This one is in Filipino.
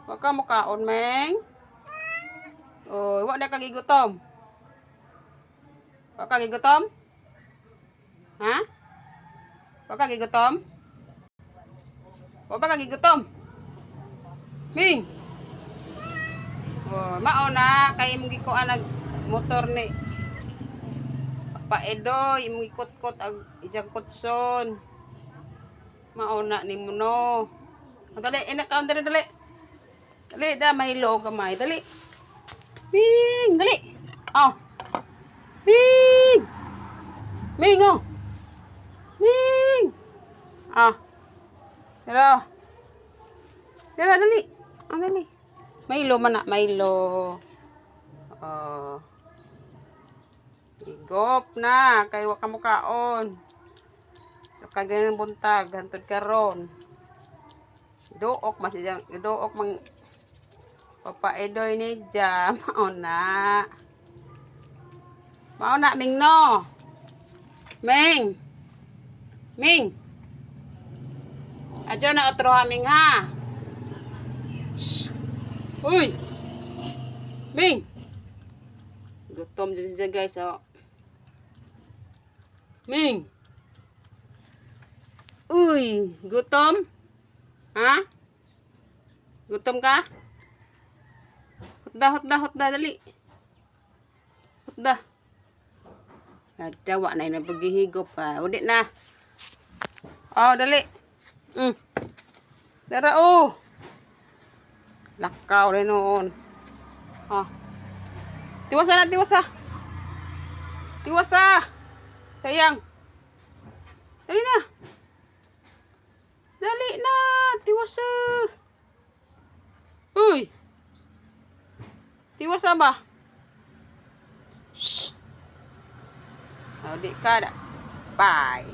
Wa ka mo kaon, Meng. Oh, wa na ka gigutom. Wa ka gigutom? Ha? Wa ka gigutom? Wa ba ka gigutom? Ming. Oh, mao na kay imong gikuan nag motor ni Paedoy, imong ikot-kot ag ijang kotson. Mao na nimo no. Dali, ina ka dali dali. Dali da mahilo gamay, dali. Ming, dali. Oh. Ming. Ming oh. Ming. Ah. Tara. Tara dali. Ah, dali. Mahilo man na, mahilo. Oh. Igop na kay wa ka mo kaon. So kagayan buntag hantod karon. Dook mas ijang dook mang Paedoy ni jam mao na. Mao na Ming no. Ming. Ming. Adyo na otro Ming ha. Shh. Uy. Ming. Gutom dyan siya guys oh. Ming. Uy, gutom? Ha? Gutom ka? Hotda, dali. Hotda. Adawa na yun ang paghihigop ha. Ulit na. Oh, dali. Dara oh. Lakaw rin noon. Oh. Tiwasa na, tiwasa. Tiwasa. Sayang. Dali na. Dali na. Tiwasa. Uy. Tiwasa ba? Shh. Oh, di ka na. Bye.